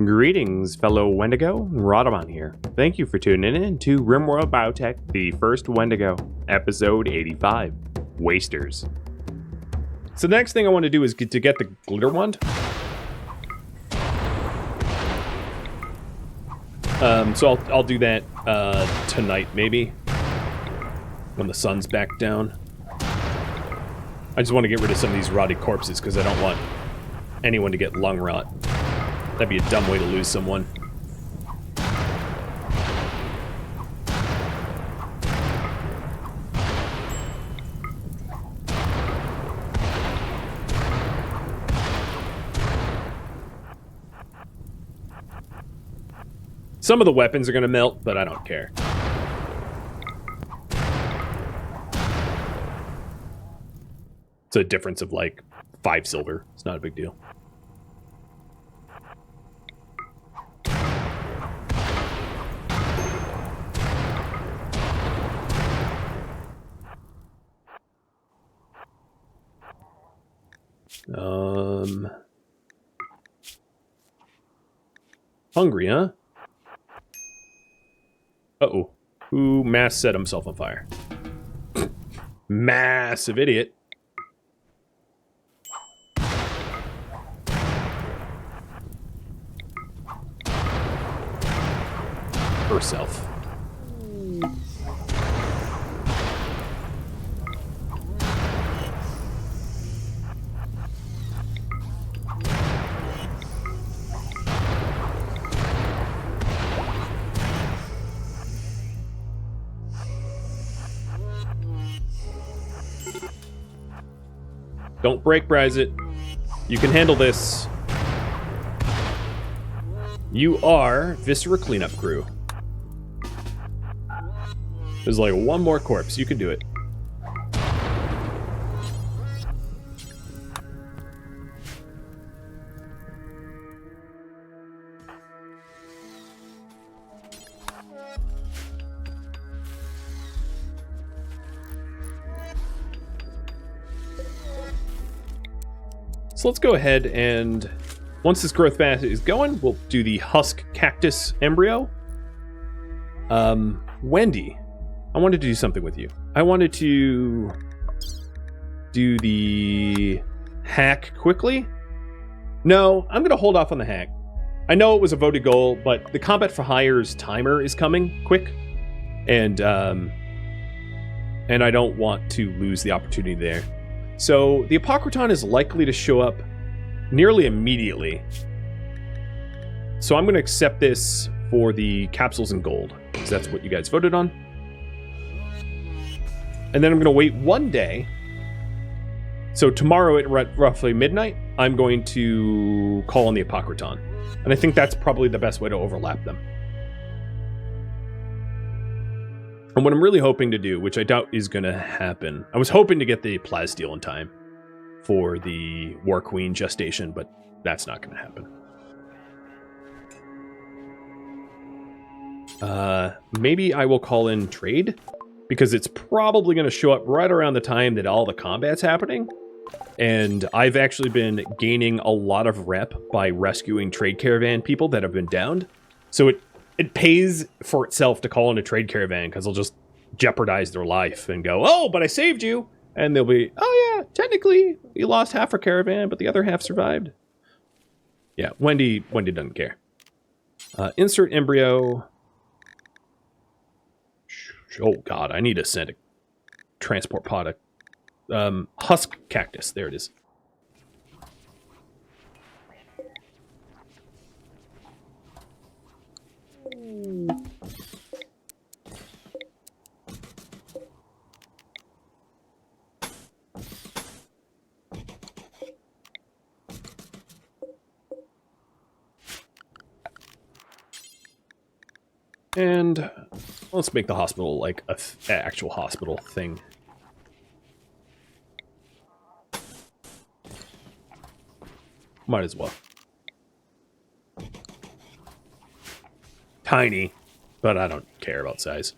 Greetings, fellow Wendigo. Rhadamant here. Thank you for tuning in to RimWorld Biotech, the first Wendigo, episode 85, Wasters. So the next thing I want to do is get the glitter wand. So I'll do that tonight, maybe, when the sun's back down. I just want to get rid of some of these rotted corpses because I don't want anyone to get lung rot. That'd be a dumb way to lose someone. Some of the weapons are going to melt, but I don't care. It's a difference of like 5 silver. It's not a big deal. Hungry, huh? Uh-oh. Who mass set himself on fire? Massive idiot. Herself. Don't break, Bryzit. You can handle this. You are Viscera Cleanup Crew. There's like one more corpse. You can do it. So let's go ahead and, once this growth fast is going, we'll do the husk cactus embryo. Wendy, I wanted to do something with you. I wanted to do the hack quickly. No, I'm going to hold off on the hack. I know it was a voted goal, but the Combat for Hire's timer is coming quick. And I don't want to lose the opportunity there. So the Apocryton is likely to show up nearly immediately. So I'm going to accept this for the capsules in gold, because that's what you guys voted on. And then I'm going to wait one day. So tomorrow at roughly midnight, I'm going to call on the Apocryton. And I think that's probably the best way to overlap them. And what I'm really hoping to do, which I doubt is going to happen, I was hoping to get the plasteel in time for the War Queen gestation, but that's not going to happen. Maybe I will call in trade, because it's probably going to show up right around the time that all the combat's happening. And I've actually been gaining a lot of rep by rescuing trade caravan people that have been downed. So it pays for itself to call in a trade caravan, because they'll just jeopardize their life and go, oh, but I saved you. And they'll be, oh yeah, technically you lost half our caravan, but the other half survived. Yeah, Wendy doesn't care. Insert embryo. Oh god, I need to send a transport pod. Husk cactus, there it is. And let's make the hospital like a actual hospital thing. Might as well. Tiny, but I don't care about size.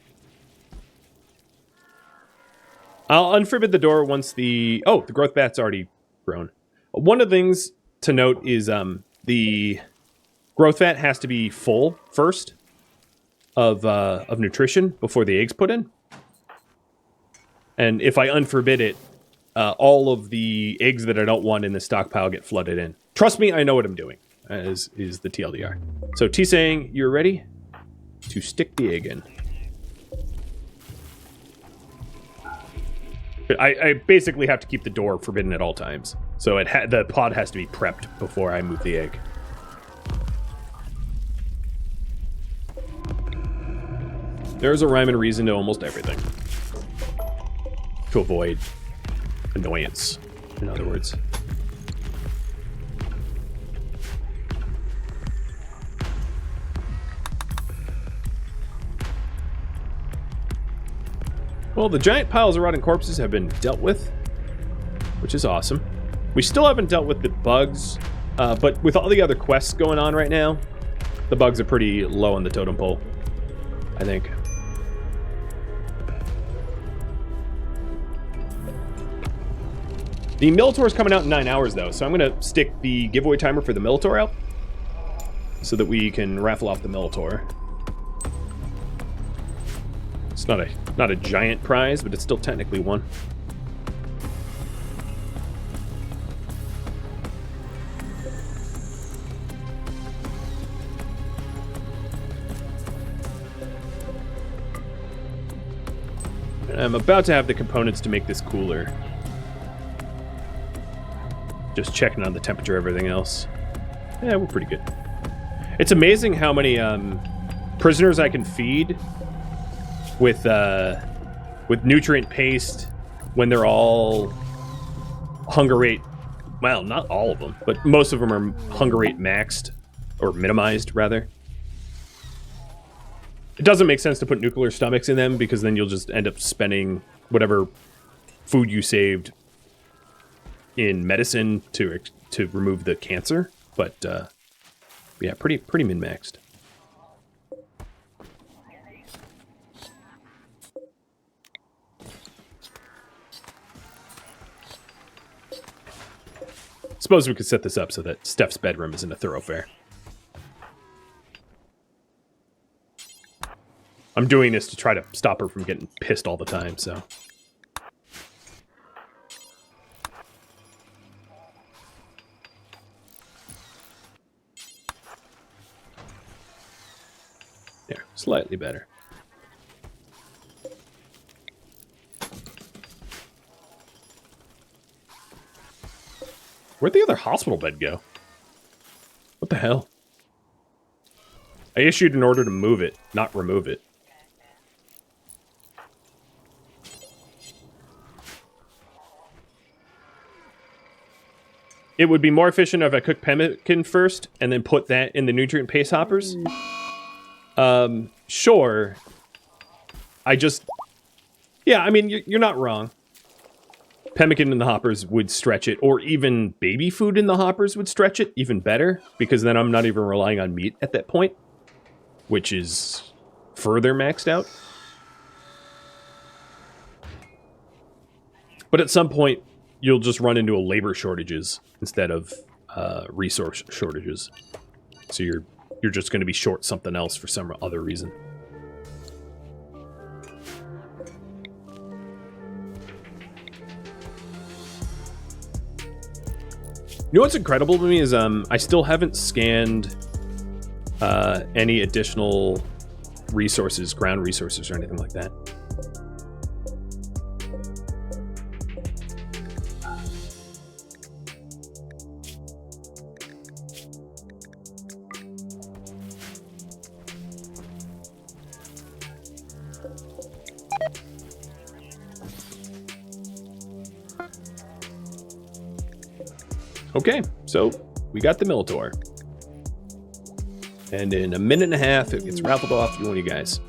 I'll unforbid the door once the... Oh, the growth bat's already grown. One of the things to note is the Growth fat has to be full first of nutrition before the egg's put in. And if I unforbid it, all of the eggs that I don't want in the stockpile get flooded in. Trust me, I know what I'm doing, is the TLDR. So T saying, you're ready to stick the egg in. I basically have to keep the door forbidden at all times. So the pod has to be prepped before I move the egg. There's a rhyme and reason to almost everything. To avoid annoyance, in other words. Well, the giant piles of rotting corpses have been dealt with, which is awesome. We still haven't dealt with the bugs, but with all the other quests going on right now, the bugs are pretty low on the totem pole, I think. The Minotaur is coming out in 9 hours, though, so I'm going to stick the giveaway timer for the Minotaur out so that we can raffle off the Minotaur. It's not a giant prize, but it's still technically one. And I'm about to have the components to make this cooler. Just checking on the temperature, everything else. Yeah, we're pretty good. It's amazing how many prisoners I can feed with nutrient paste when they're all hunger rate. Well, not all of them, but most of them are hunger rate maxed or minimized, rather. It doesn't make sense to put nuclear stomachs in them because then you'll just end up spending whatever food you saved in medicine to remove the cancer, but yeah, pretty min-maxed. Suppose we could set this up so that Steph's bedroom isn't a thoroughfare. I'm doing this to try to stop her from getting pissed all the time, so. There, slightly better. Where'd the other hospital bed go? What the hell? I issued an order to move it, not remove it. It would be more efficient if I cooked pemmican first and then put that in the nutrient paste hoppers. Sure. Yeah, I mean, you're not wrong. Pemmican in the hoppers would stretch it, or even baby food in the hoppers would stretch it even better, because then I'm not even relying on meat at that point, which is further maxed out. But at some point, you'll just run into labor shortages instead of resource shortages. So you're just going to be short something else for some other reason. You know what's incredible to me is I still haven't scanned any additional resources, ground resources or anything like that. Okay, so we got the Minotaur. And in a minute and a half, it gets raffled off to one of you guys.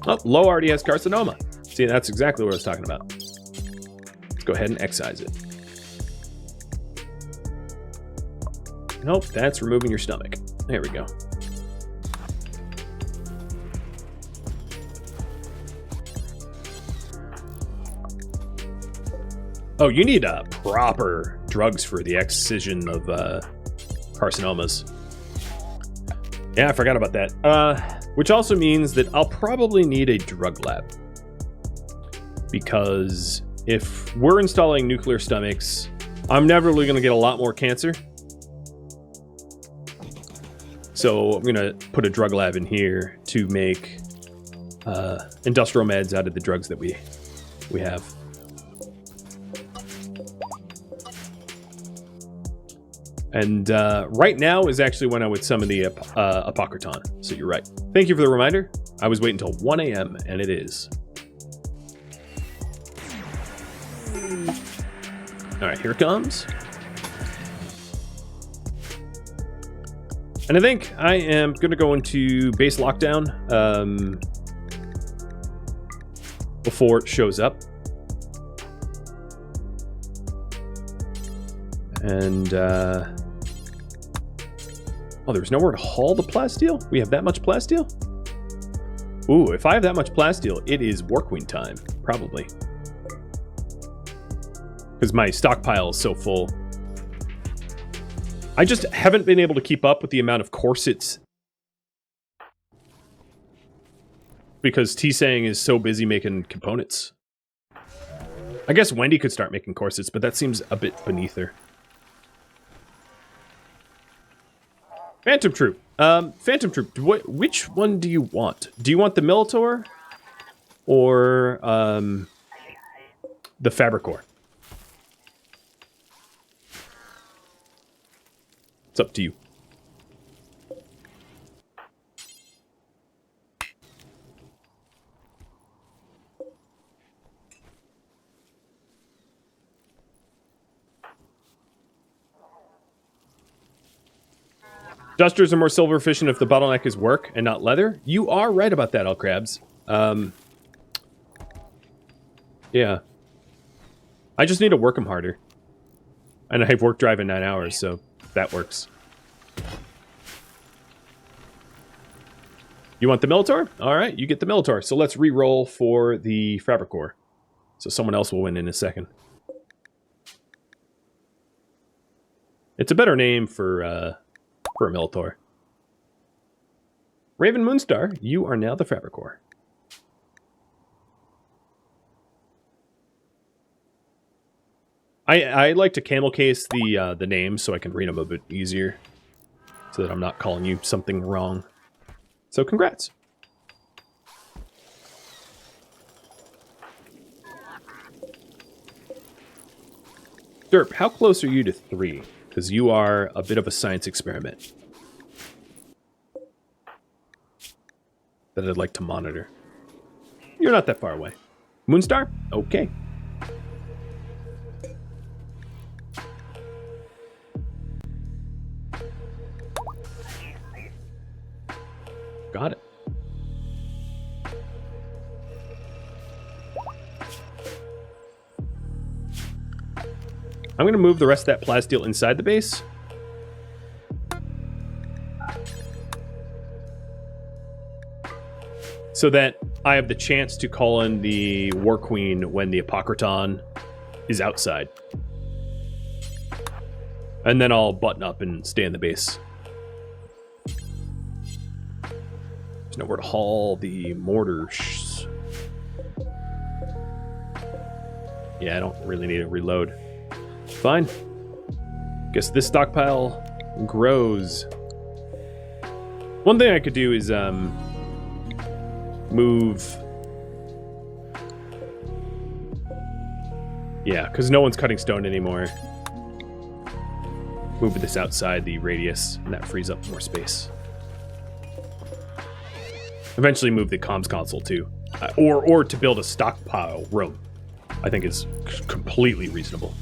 Oh, Lo already has carcinoma. See, that's exactly what I was talking about. Let's go ahead and excise it. Nope, that's removing your stomach. There we go. Oh, you need proper drugs for the excision of carcinomas. Yeah, I forgot about that. Which also means that I'll probably need a drug lab. Because if we're installing nuclear stomachs, I'm inevitably going to get a lot more cancer. So I'm going to put a drug lab in here to make industrial meds out of the drugs that we have. And right now is actually when I would summon the Apocryton. So you're right. Thank you for the reminder. I was waiting until 1 a.m. and it is. All right, here it comes. And I think I am going to go into base lockdown before it shows up. And, oh, there's nowhere to haul the plasteel? We have that much plasteel? Ooh, if I have that much plasteel, it is War Queen time, probably. Because my stockpile is so full. I just haven't been able to keep up with the amount of corsets. Because T-Sang is so busy making components. I guess Wendy could start making corsets, but that seems a bit beneath her. Phantom Troop. Phantom Troop, which one do you want? Do you want the Minotaur or the Fabricor? It's up to you. Dusters are more silver efficient if the bottleneck is work and not leather. You are right about that, Crabs. Yeah. I just need to work them harder. And I have work drive in 9 hours, so that works. You want the Minotaur? All right, you get the Minotaur. So let's re-roll for the Fabricor. So someone else will win in a second. It's a better name for a Minotaur. Raven Moonstar, you are now the Fabricor. I like to camel case the names so I can read them a bit easier, so that I'm not calling you something wrong. So congrats. Derp, how close are you to 3? Because you are a bit of a science experiment that I'd like to monitor. You're not that far away. Moonstar? Okay. Got it. I'm going to move the rest of that plasteel inside the base. So that I have the chance to call in the War Queen when the Apocryton is outside. And then I'll button up and stay in the base. There's nowhere to haul the mortars. Yeah, I don't really need to reload. Fine. Guess this stockpile grows. One thing I could do is move. Yeah, because no one's cutting stone anymore. Move this outside the radius, and that frees up more space. Eventually move the comms console too. Or to build a stockpile room, I think is completely reasonable.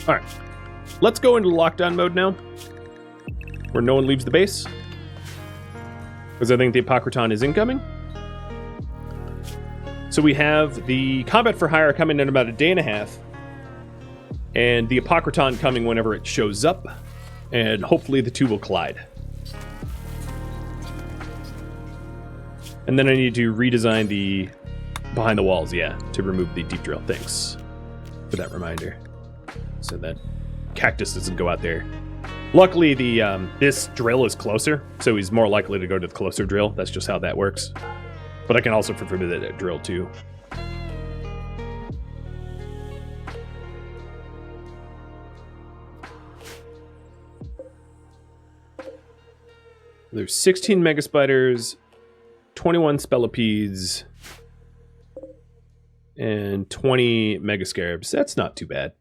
Alright, let's go into lockdown mode now, where no one leaves the base, because I think the Apocryton is incoming. So we have the combat for hire coming in about a day and a half, and the Apocryton coming whenever it shows up, and hopefully the two will collide. And then I need to redesign the behind the walls, yeah, to remove the deep drill. Thanks for that reminder. So that cactus doesn't go out there. Luckily, the this drill is closer, so he's more likely to go to the closer drill. That's just how that works. But I can also forbid that drill too. There's 16 mega spiders, 21 spellipedes, and 20 mega scarabs. That's not too bad.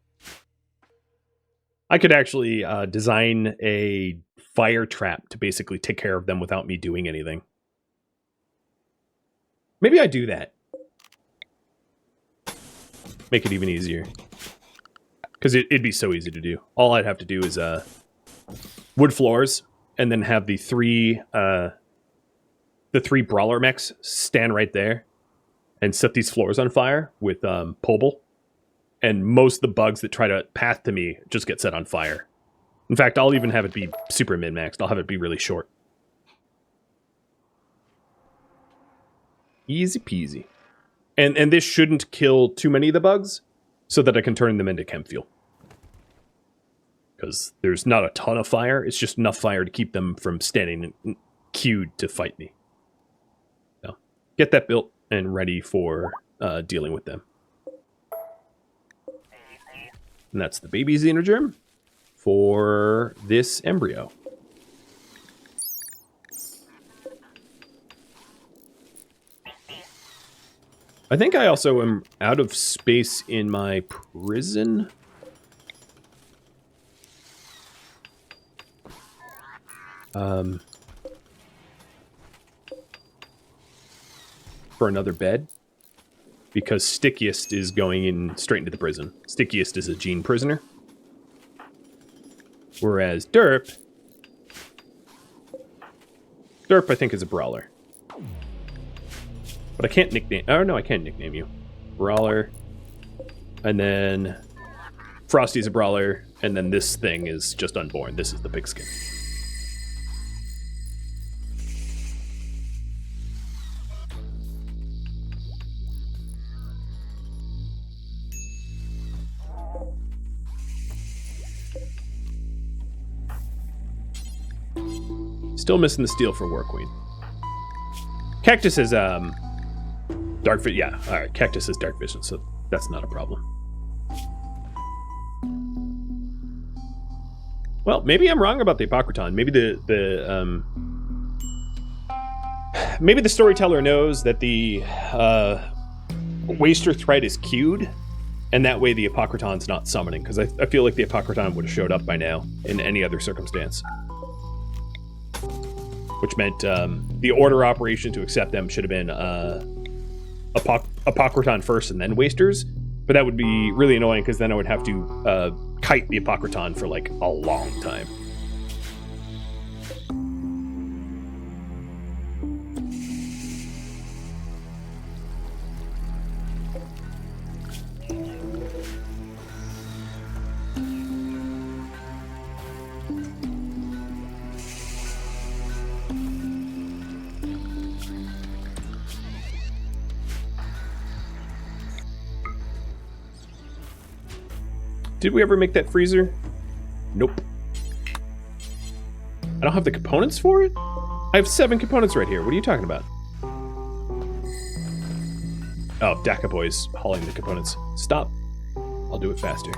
I could actually design a fire trap to basically take care of them without me doing anything. Maybe I do that. Make it even easier. Because it'd be so easy to do. All I'd have to do is wood floors, and then have the three brawler mechs stand right there and set these floors on fire with Pobble. And most of the bugs that try to path to me just get set on fire. In fact, I'll even have it be super min-maxed. I'll have it be really short. Easy peasy. And this shouldn't kill too many of the bugs, so that I can turn them into chem fuel. Because there's not a ton of fire, it's just enough fire to keep them from standing queued to fight me. So, get that built and ready for dealing with them. And that's the baby xenogerm for this embryo. I think I also am out of space in my prison. For another bed. Because Stickiest is going in straight into the prison. Stickiest is a gene prisoner. Whereas Derp, I think, is a brawler. But I can't nickname... Oh, no, I can nickname you. Brawler. And then Frosty's a brawler. And then this thing is just unborn. This is the pigskin. Still missing the steel for War Queen. Cactus is dark vision. Yeah, all right. Cactus is dark vision, so that's not a problem. Well, maybe I'm wrong about the Apocryton. Maybe maybe the storyteller knows that the waster thread is queued, and that way the Apocryton's not summoning. Because I feel like the Apocryton would have showed up by now in any other circumstance. Which meant the order operation to accept them should have been Apocryton first and then Wasters. But that would be really annoying because then I would have to kite the Apocryton for like a long time. Did we ever make that freezer? Nope. I don't have the components for it? I have 7 components right here. What are you talking about? Oh, Daka Boy's hauling the components. Stop. I'll do it faster.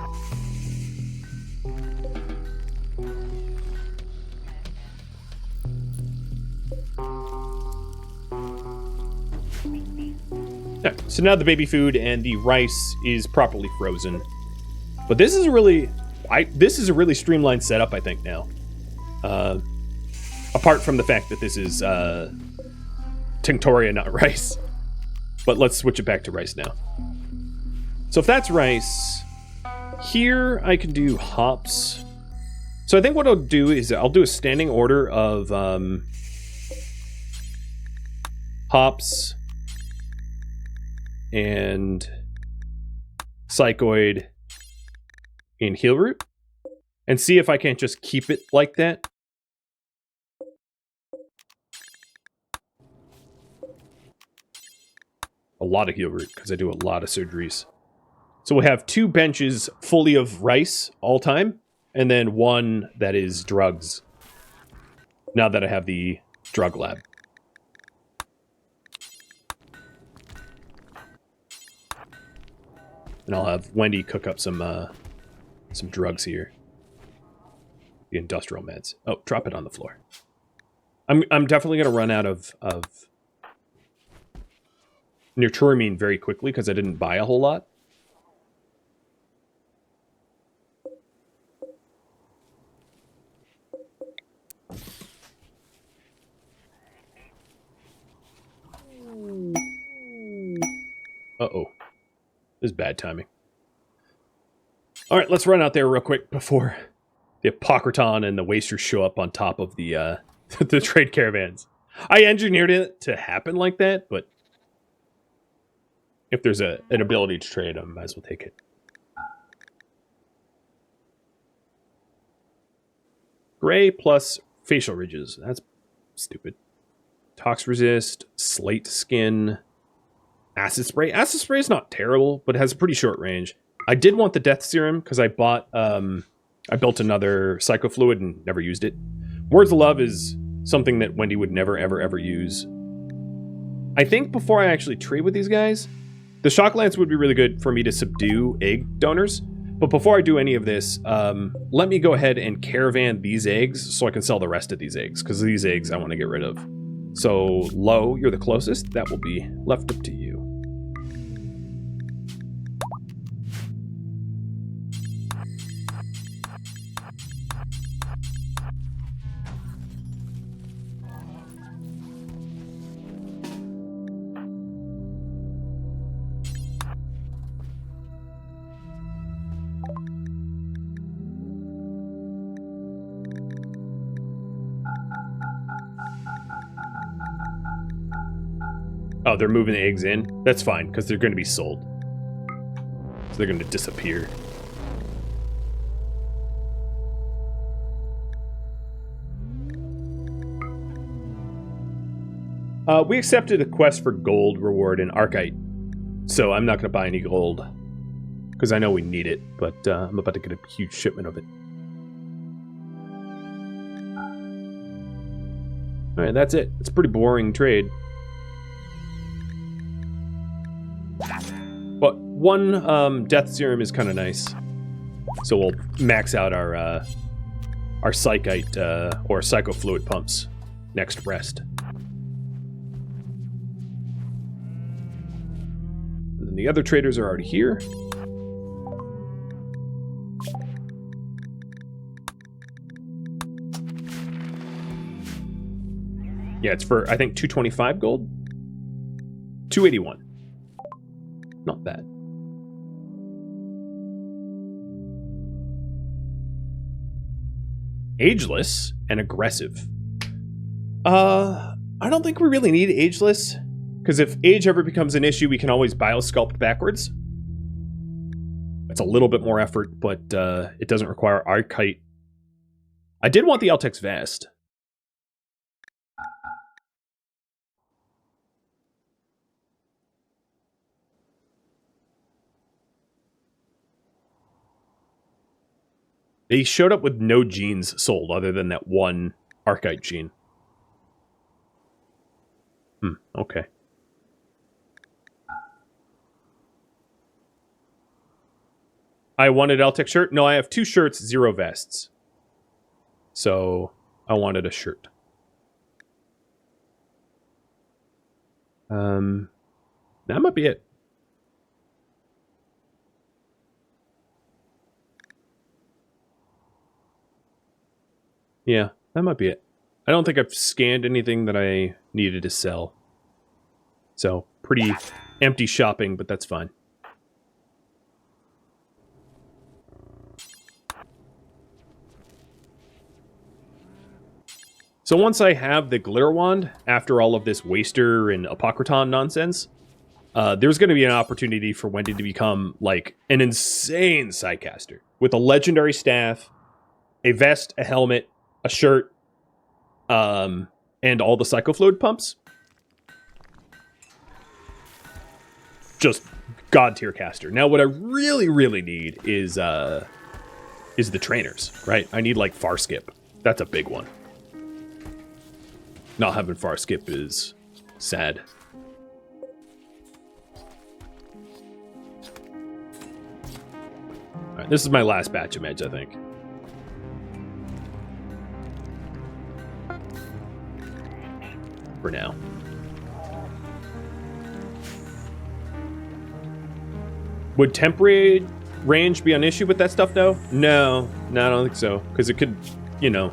Right, so now the baby food and the rice is properly frozen. But this is a really, streamlined setup, I think, now. Apart from the fact that this is Tinctoria, not rice. But let's switch it back to rice now. So if that's rice, here I can do hops. So I think what I'll do is I'll do a standing order of hops, and psychoid in heal root and see if I can't just keep it like that. A lot of heal root because I do a lot of surgeries. So we'll have 2 benches fully of rice all time, and then 1 that is drugs. Now that I have the drug lab. And I'll have Wendy cook up some drugs here. The industrial meds. Oh, drop it on the floor. I'm definitely gonna run out of Nurturamine very quickly because I didn't buy a whole lot. Uh-oh. This is bad timing. Alright, let's run out there real quick before the Apocryton and the Wasters show up on top of the the trade caravans. I engineered it to happen like that, but if there's an ability to trade, I might as well take it. Gray plus facial ridges. That's stupid. Tox resist, slate skin, acid spray. Acid spray is not terrible, but it has a pretty short range. I did want the death serum because I bought, I built another psychofluid and never used it. Words of Love is something that Wendy would never, ever, ever use. I think before I actually trade with these guys, the shock lance would be really good for me to subdue egg donors. But before I do any of this, let me go ahead and caravan these eggs so I can sell the rest of these eggs, because these eggs I want to get rid of. So, Low, you're the closest. That will be left up to you. Oh, they're moving the eggs in? That's fine, because they're going to be sold. So they're going to disappear. We accepted a quest for gold reward in Archite. So I'm not going to buy any gold. Because I know we need it, but I'm about to get a huge shipment of it. Alright, that's it. It's a pretty boring trade. But one death serum is kind of nice. So we'll max out our psychite or psychofluid pumps next rest. And then the other traders are already here. Yeah, it's for, I think, 225 gold? 281. Not bad. Ageless and aggressive. I don't think we really need ageless, because if age ever becomes an issue, we can always biosculpt backwards. That's a little bit more effort, but it doesn't require Archite. I did want the Altex Vest. They showed up with no genes sold other than that one Archite gene. Okay. I wanted Altex shirt. No, I have 2 shirts, 0 vests. So, I wanted a shirt. That might be it. Yeah, that might be it. I don't think I've scanned anything that I needed to sell. So, pretty empty shopping, but that's fine. So once I have the glitter wand, after all of this Waster and Apocryton nonsense, there's going to be an opportunity for Wendy to become like an insane sidecaster with a legendary staff, a vest, a helmet, a shirt, and all the psychofluid pumps. Just god tier caster. Now, what I really, really need is the trainers, right? I need like far skip. That's a big one. Not having far skip is sad. All right, this is my last batch of meds, I think. For now. Would temporary range be an issue with that stuff, though? No, I don't think so. Because it could, you know.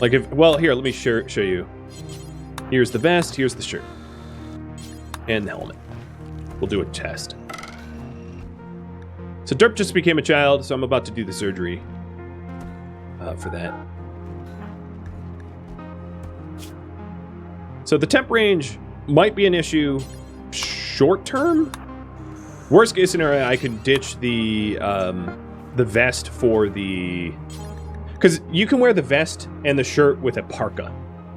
Like if, well, here, let me show you. Here's the vest, here's the shirt. And the helmet. We'll do a test. So Derp just became a child, so I'm about to do the surgery for that. So the temp range might be an issue short term. Worst case scenario, I can ditch the vest for the... Because you can wear the vest and the shirt with a parka.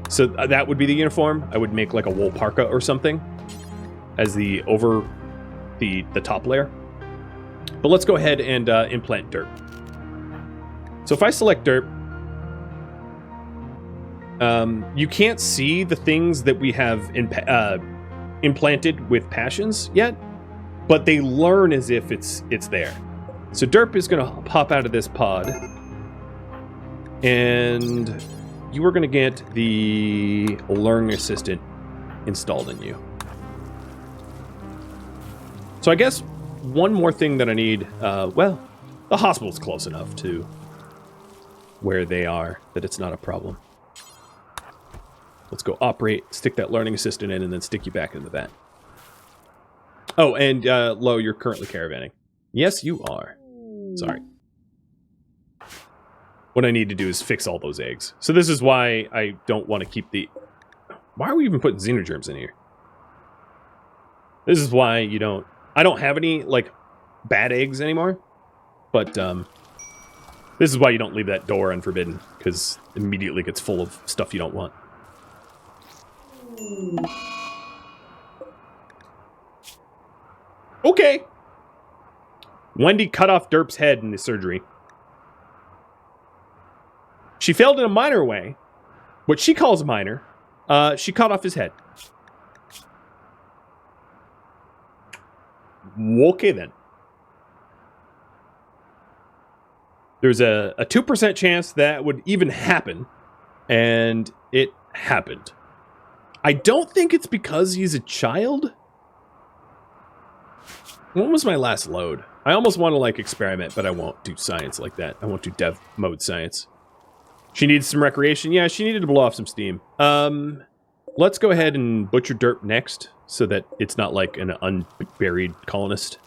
So that would be the uniform. I would make like a wool parka or something as the over the top layer. But let's go ahead and implant Derp. So if I select Derp, you can't see the things that we have implanted with passions yet, but they learn as if it's there. So Derp is going to pop out of this pod, and you are going to get the learning assistant installed in you. So I guess one more thing that I need, well, the hospital's close enough to where they are that it's not a problem. Let's go operate, stick that learning assistant in, and then stick you back in the vat. Oh, and Lo, you're currently caravanning. Yes, you are. Sorry. What I need to do is fix all those eggs. So this is why I don't want to keep the... Why are we even putting xenogerms in here? This is why you don't... I don't have any, like, bad eggs anymore. But, this is why you don't leave that door unforbidden, because it immediately gets full of stuff you don't want. Okay. Wendy cut off Derp's head in the surgery. She failed in a minor way. What she calls minor. She cut off his head. Okay, then. There's a 2% chance that would even happen. And it happened. I don't think it's because he's a child. When was my last load? I almost want to, like, experiment, but I won't do science like that. I won't do dev mode science. She needs some recreation. Yeah, she needed to blow off some steam. Let's go ahead and butcher Derp next, so that it's not like an unburied colonist.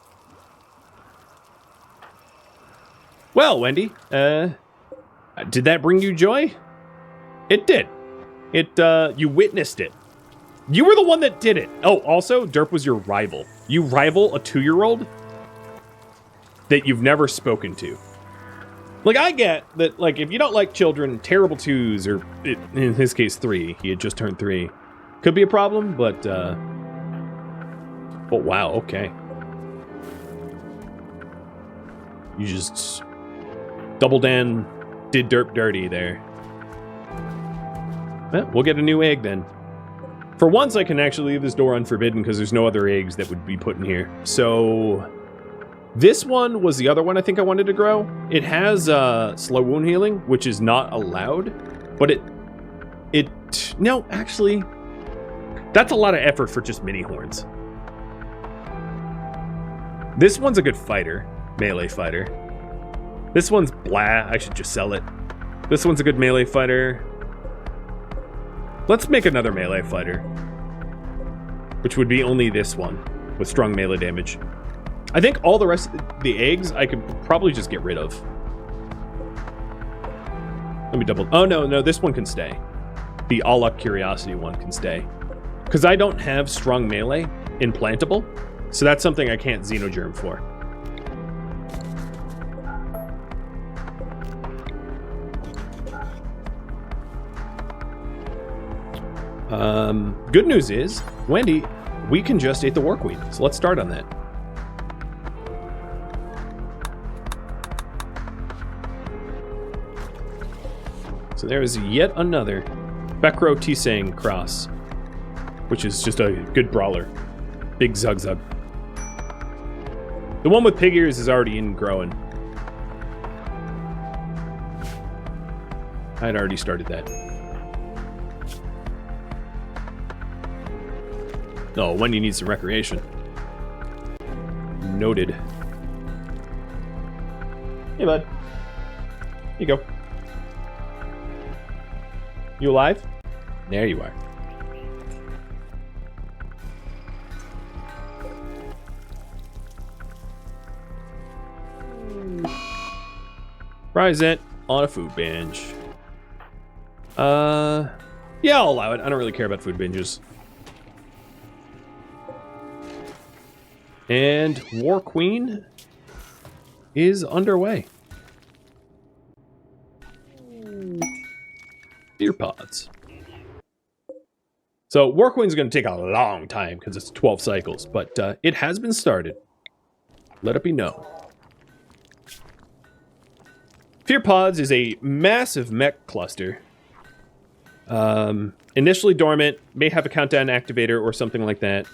Well, Wendy, did that bring you joy? It did. You witnessed it. You were the one that did it. Oh, also, Derp was your rival. You rival a 2-year-old that you've never spoken to. Like, I get that, like, if you don't like children, terrible 2s, or in his case 3, he had just turned 3, could be a problem, but, oh, wow, okay. You just double Dan did Derp dirty there. Well, we'll get a new egg then. For once, I can actually leave this door unforbidden because there's no other eggs that would be put in here. So, this one was the other one I think I wanted to grow. It has slow wound healing, which is not allowed, but no, actually, that's a lot of effort for just mini horns. This one's a good fighter, melee fighter. This one's blah, I should just sell it. This one's a good melee fighter. Let's make another melee fighter, which would be only this one with strong melee damage. I think all the rest of the eggs I could probably just get rid of. Let me double... Oh, no, this one can stay. The Allah Curiosity one can stay. Because I don't have strong melee implantable, so that's something I can't xenogerm for. Good news is, Wendy, we can just eat the War Queen, so let's start on that. So there is yet another Bekro Tisang cross, which is just a good brawler. Big Zug Zug. The one with pig ears is already in growing. I'd already started that. Oh, Wendy needs some recreation. Noted. Hey, bud. Here you go. You alive? There you are. Present on a food binge. Yeah, I'll allow it. I don't really care about food binges. And War Queen is underway. Deer pods. So War Queen's going to take a long time because it's 12 cycles, but it has been started. Let it be known. Fear Pods is a massive mech cluster. Initially dormant, may have a countdown activator or something like that.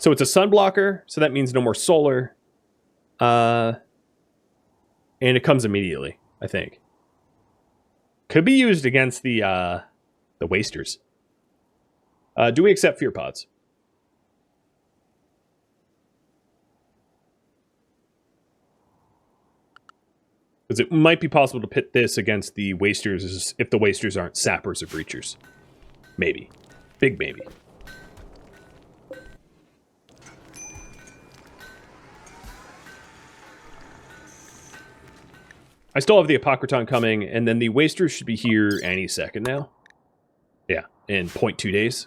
So it's a sun blocker, so that means no more solar. And it comes immediately, I think. Could be used against the Wasters. Do we accept Fear Pods? Because it might be possible to pit this against the Wasters if the Wasters aren't Sappers or Breachers. Maybe. Big maybe. I still have the Apocryton coming, and then the Wasters should be here any second now. Yeah, in 0.2 days.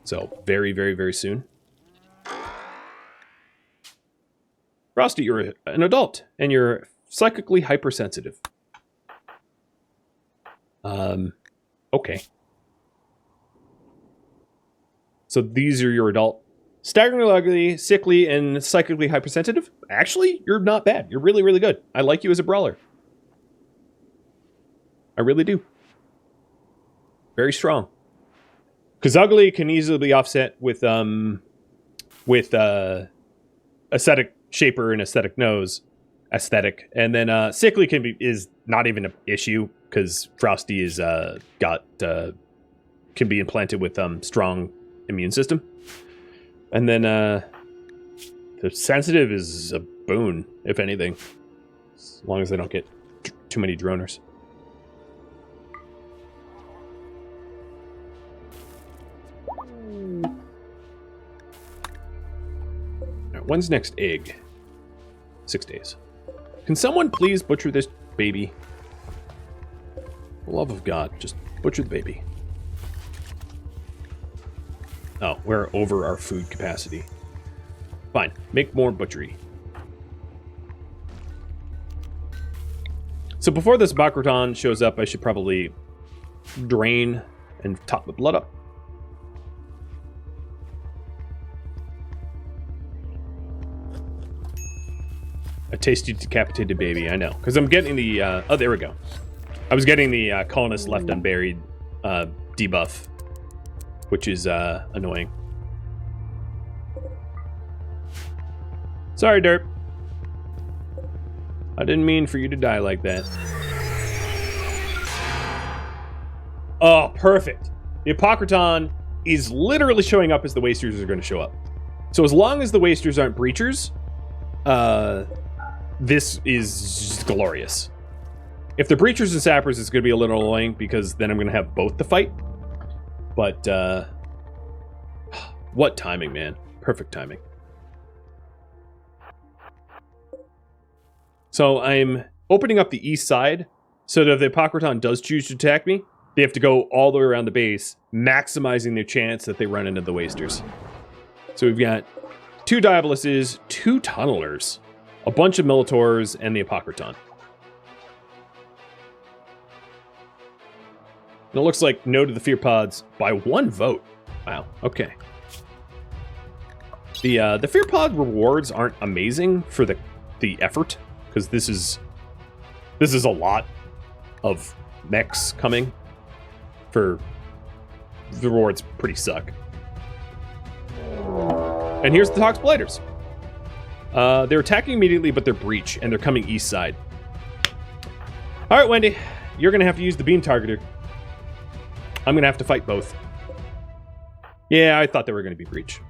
So, very, very, very soon. Frosty, you're an adult, and you're psychically hypersensitive. Okay. So these are your adult. Staggeringly ugly, sickly, and psychically hypersensitive. Actually, you're not bad. You're really, really good. I like you as a brawler. I really do. Very strong. Because ugly can easily be offset with aesthetic shaper and aesthetic nose. Aesthetic. And then sickly is not even an issue because Frosty is can be implanted with strong immune system. And then the sensitive is a boon, if anything. As long as they don't get too many droners. Right, when's next egg? 6 days. Can someone please butcher this baby? For the love of God, just butcher the baby. Oh, we're over our food capacity. Fine, make more butchery. So before this Bakroton shows up, I should probably drain and top the blood up. A tasty decapitated baby, I know. Because I'm getting the, oh, there we go. I was getting the colonist left unburied debuff. Which is annoying. Sorry, Derp. I didn't mean for you to die like that. Oh, perfect. The Apocryton is literally showing up as the Wasters are going to show up. So as long as the Wasters aren't Breachers, this is just glorious. If the Breachers and Sappers, it's going to be a little annoying because then I'm going to have both to fight. But, what timing, man. Perfect timing. So I'm opening up the east side so that if the Apocryton does choose to attack me, they have to go all the way around the base, maximizing their chance that they run into the wasters. So we've got 2 Diaboluses, 2 Tunnelers, a bunch of Militors, and the Apocryton. And it looks like no to the Fear Pods by 1 vote. Wow, okay. The Fear Pod rewards aren't amazing for the effort, because this is a lot of mechs coming. For the rewards pretty suck. And here's the Tox Blighters. They're attacking immediately, but they're breach, and they're coming east side. All right, Wendy, you're gonna have to use the beam targeter. I'm gonna have to fight both. Yeah, I thought they were gonna be breach.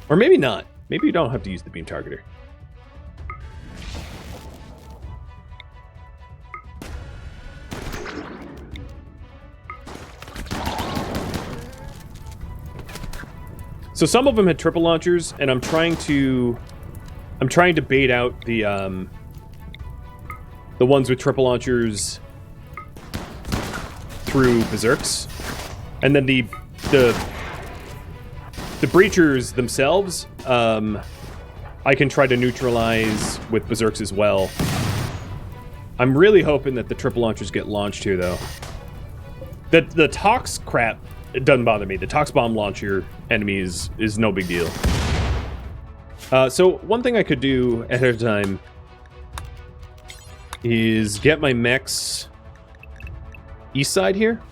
Or maybe not. Maybe you don't have to use the beam targeter. So some of them had triple launchers, and I'm trying to bait out the ones with triple launchers through berserks, and then the breachers themselves, I can try to neutralize with berserks as well. I'm really hoping that the triple launchers get launched here, though. The Tox crap, it doesn't bother me. The Tox Bomb launcher enemies is no big deal. So one thing I could do ahead of time is get my mechs east side here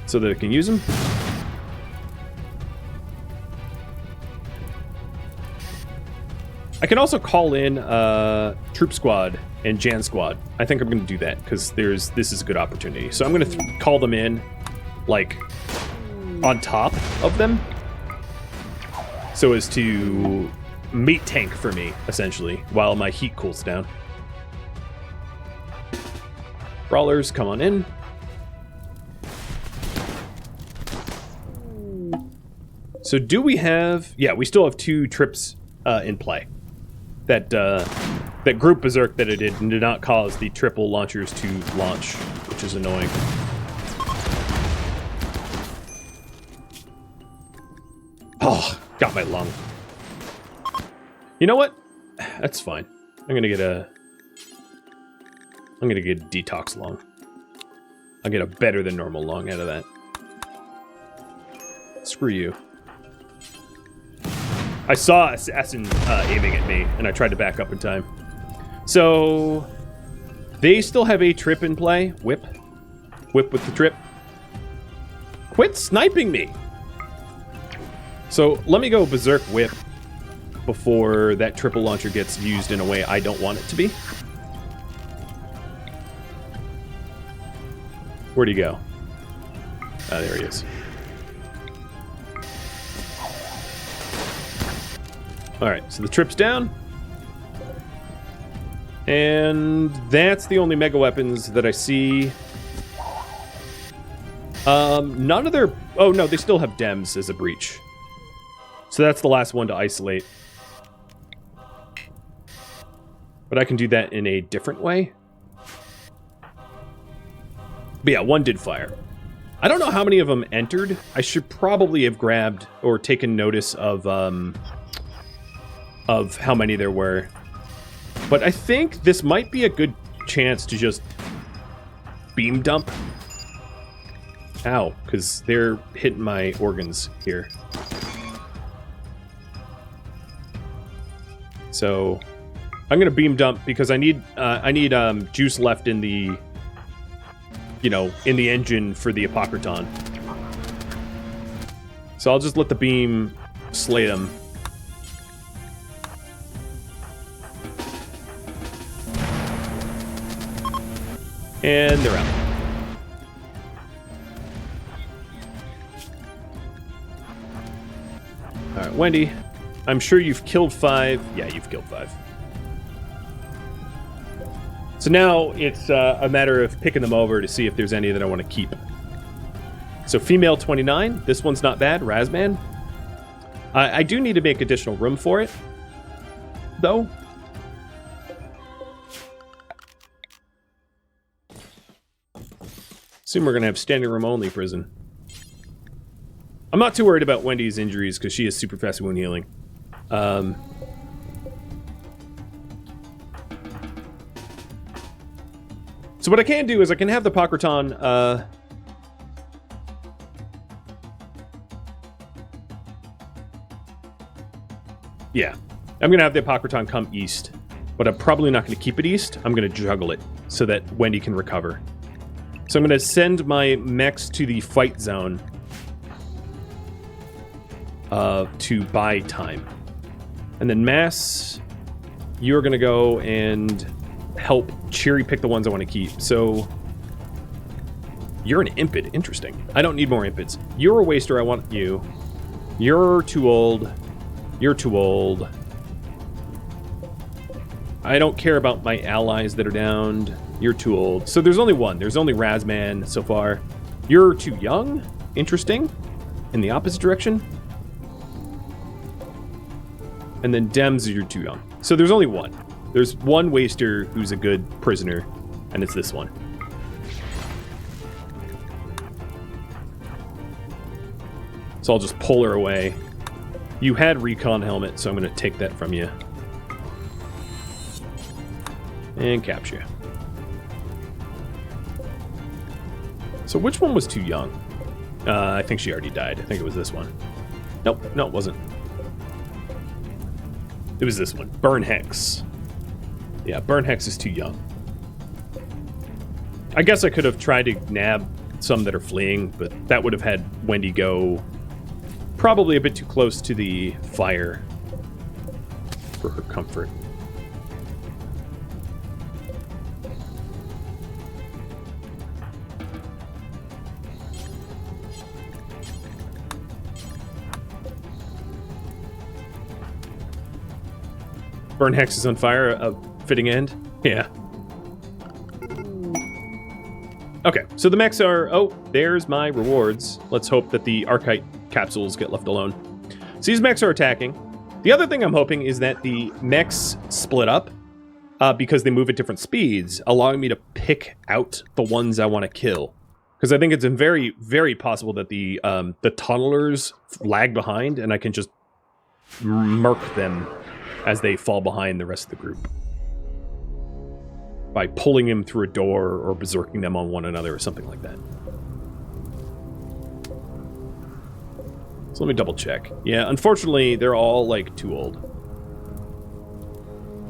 so that I can use them. I can also call in Troop Squad and Jan Squad. I think I'm going to do that because this is a good opportunity. So I'm going to call them in like on top of them so as to meat tank for me essentially while my heat cools down. Brawlers, come on in. So do we have... Yeah, we still have 2 trips in play. That group berserk that it did not cause the triple launchers to launch, which is annoying. Oh, got my lung. You know what? That's fine. I'm gonna get a detox lung. I'll get a better than normal lung out of that. Screw you. I saw Assassin aiming at me, and I tried to back up in time. So, they still have a trip in play. Whip. Whip with the trip. Quit sniping me! So, let me go Berserk Whip before that triple launcher gets used in a way I don't want it to be. Where'd he go? Ah, there he is. Alright, so the trip's down. And that's the only mega weapons that I see. None of their... Oh, no, they still have Dems as a breach. So that's the last one to isolate. But I can do that in a different way. But yeah, one did fire. I don't know how many of them entered. I should probably have grabbed or taken notice of how many there were. But I think this might be a good chance to just beam dump. Ow, because they're hitting my organs here. So I'm gonna beam dump because I need juice left in the, you know, in the engine for the Apocryton. So I'll just let the beam slay them. And they're out. Alright, Wendy, I'm sure you've killed 5. Yeah, you've killed 5. So now it's a matter of picking them over to see if there's any that I want to keep. So female 29, this one's not bad, Rhadamant. I do need to make additional room for it, though. Soon we're gonna have standing room only prison. I'm not too worried about Wendy's injuries because she is super fast wound healing. So what I can do is I can have the Pocraton, yeah. I'm gonna have the Pocraton come east, but I'm probably not gonna keep it east. I'm gonna juggle it so that Wendy can recover. So I'm gonna send my mechs to the fight zone to buy time. And then Mass, you're gonna go and help cherry pick the ones I want to keep. So you're an impid. Interesting. I don't need more impids. You're a waster. I want you. You're too old. You're too old. I don't care about my allies that are downed. You're too old. So there's only one. There's only Rhadamant so far. You're too young. Interesting. In the opposite direction. And then Dems, you're too young. So there's only one. There's one waster who's a good prisoner, and it's this one. So I'll just pull her away. You had recon helmet, so I'm going to take that from you. And capture. So which one was too young? I think she already died. I think it was this one. Nope, no, it wasn't. It was this one. Burn Hex. Yeah, Burn Hex is too young. I guess I could have tried to nab some that are fleeing, but that would have had Wendigo probably a bit too close to the fire for her comfort. Burn Hex is on fire, a fitting end. Yeah. Okay, so the mechs are... Oh, there's my rewards. Let's hope that the Archite capsules get left alone. So these mechs are attacking. The other thing I'm hoping is that the mechs split up because they move at different speeds, allowing me to pick out the ones I want to kill. Because I think it's very, very possible that the tunnelers lag behind, and I can just murk them as they fall behind the rest of the group. By pulling them through a door or berserking them on one another or something like that. So let me double check. Yeah, unfortunately, they're all, like, too old.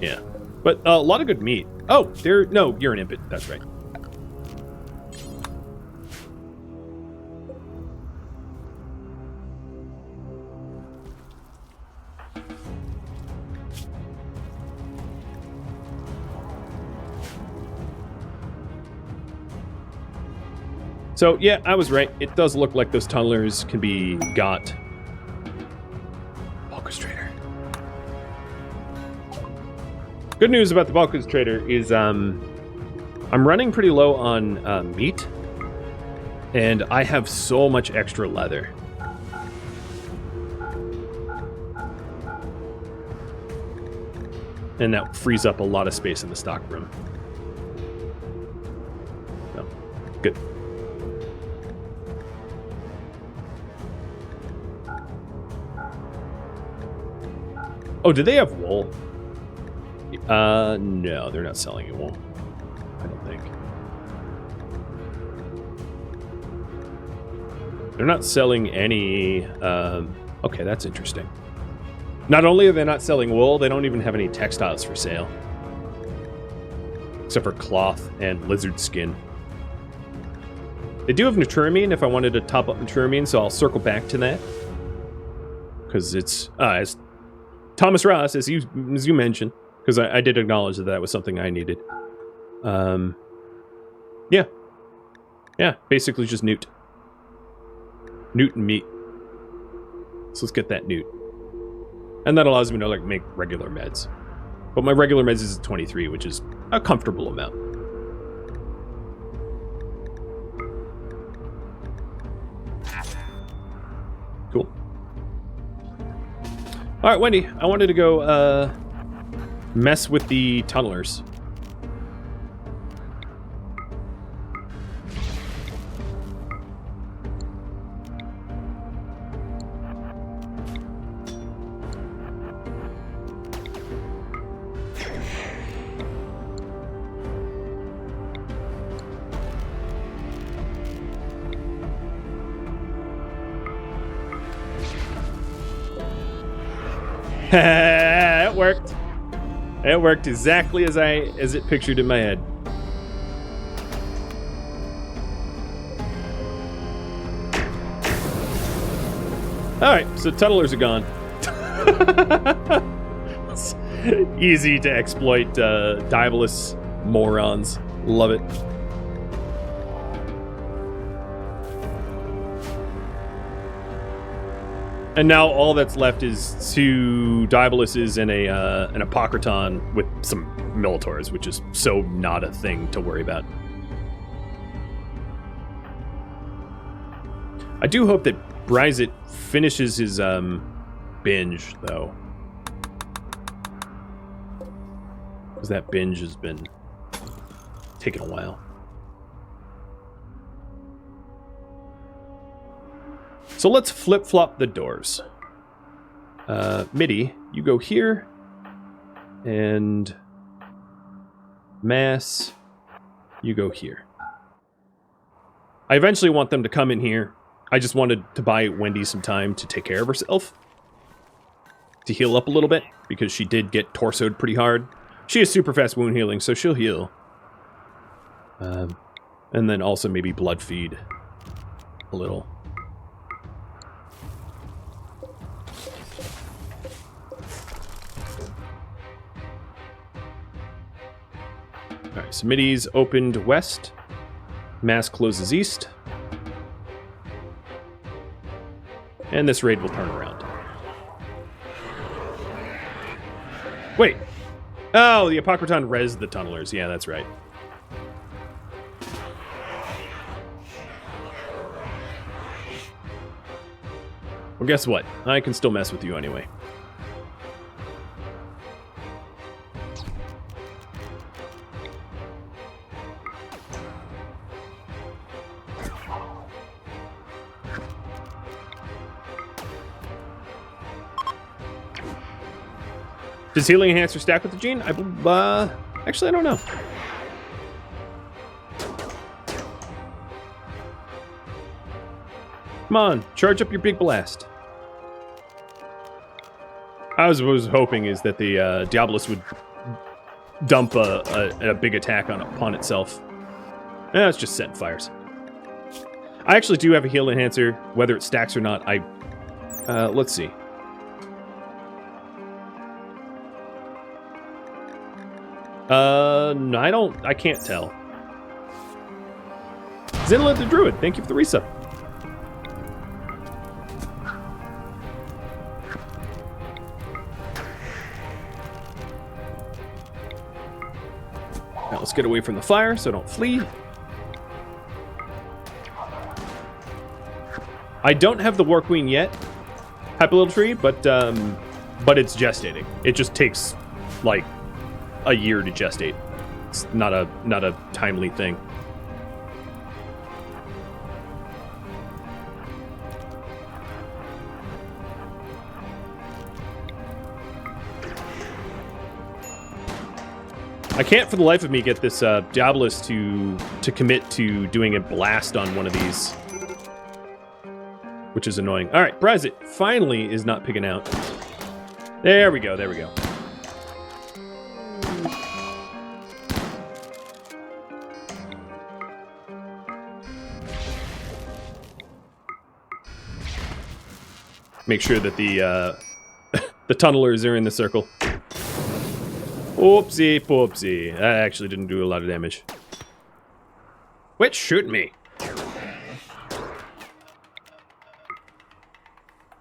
Yeah. But a lot of good meat. Oh, no, you're an impet. That's right. So, yeah, I was right. It does look like those tunnelers can be got. Bulkers Trader. Good news about the Bulkers Trader is I'm running pretty low on meat, and I have so much extra leather. And that frees up a lot of space in the stock room. So, good. Oh, did they have wool? No, they're not selling any wool. I don't think. They're not selling any... okay, that's interesting. Not only are they not selling wool, they don't even have any textiles for sale. Except for cloth and lizard skin. They do have Naturamine if I wanted to top up Naturamine, so I'll circle back to that. Because it's... as Thomas Ross, as you mentioned, because I did acknowledge that was something I needed. Yeah. Yeah, basically just newt. Newt and meat. So let's get that newt. And that allows me to, like, make regular meds. But my regular meds is 23, which is a comfortable amount. Cool. All right, Wendy, I wanted to go mess with the tunnelers. It worked. It worked exactly as it pictured in my head. Alright, so tunnelers are gone. It's easy to exploit diabolus morons. Love it. And now all that's left is 2 diaboluses and an apocryton with some militaurs, which is so not a thing to worry about. I do hope that Bryzit finishes his binge, though. Because that binge has been taking a while. So let's flip-flop the doors. MIDI, you go here. And Mass, you go here. I eventually want them to come in here. I just wanted to buy Wendy some time to take care of herself. To heal up a little bit, because she did get torsoed pretty hard. She has super fast wound healing, so she'll heal. And then also maybe blood feed a little. Alright, so MIDI's opened west. Mass closes east. And this raid will turn around. Wait. Oh, the Apocryton rezzed the tunnelers. Yeah, that's right. Well, guess what? I can still mess with you anyway. Does healing enhancer stack with the gene? Actually, I don't know. Come on, charge up your big blast. I was hoping is that the Diabolus would dump a big attack upon itself. It's just setting fires. I actually do have a heal enhancer, whether it stacks or not. Let's see. No, I can't tell. Zinla the Druid, thank you for the resub. Now let's get away from the fire so don't flee. I don't have the War Queen yet, Happy Little Tree, but it's gestating. It just takes like a year to gestate. It's not a timely thing. I can't for the life of me get this Diabolus to commit to doing a blast on one of these, which is annoying. All right, Bryzit finally is not picking out. There we go. There we go. Make sure that the the tunnelers are in the circle. Oopsie poopsie. That actually didn't do a lot of damage. Quit shooting me.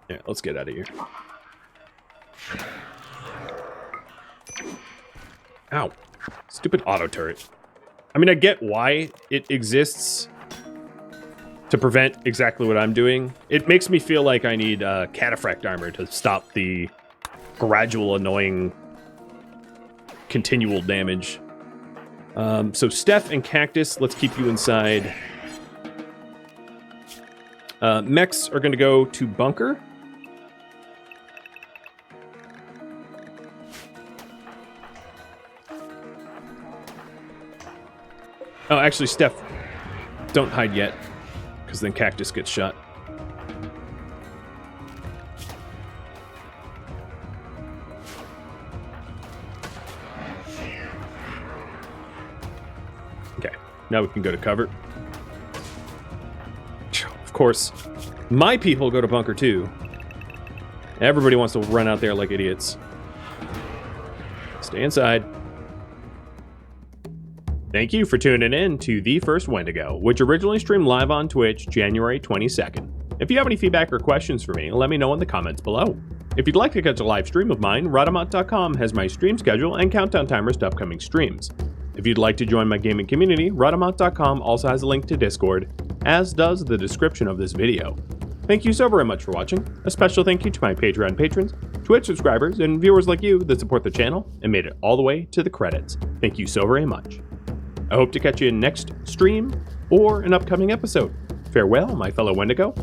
Yeah, let's get out of here. Ow. Stupid auto turret. I mean, I get why it exists to prevent exactly what I'm doing. It makes me feel like I need cataphract armor to stop the gradual, annoying, continual damage. So Steph and Cactus, let's keep you inside. Mechs are going to go to bunker. Oh, actually, Steph, don't hide yet, because then Cactus gets shot. Now we can go to covert. Of course, my people go to bunker 2. Everybody wants to run out there like idiots. Stay inside. Thank you for tuning in to The First Wendigo, which originally streamed live on Twitch January 22nd. If you have any feedback or questions for me, let me know in the comments below. If you'd like to catch a live stream of mine, Rhadamant.com has my stream schedule and countdown timers to upcoming streams. If you'd like to join my gaming community, Rhadamant.com also has a link to Discord, as does the description of this video. Thank you so very much for watching. A special thank you to my Patreon patrons, Twitch subscribers, and viewers like you that support the channel and made it all the way to the credits. Thank you so very much. I hope to catch you in next stream or an upcoming episode. Farewell, my fellow Wendigo.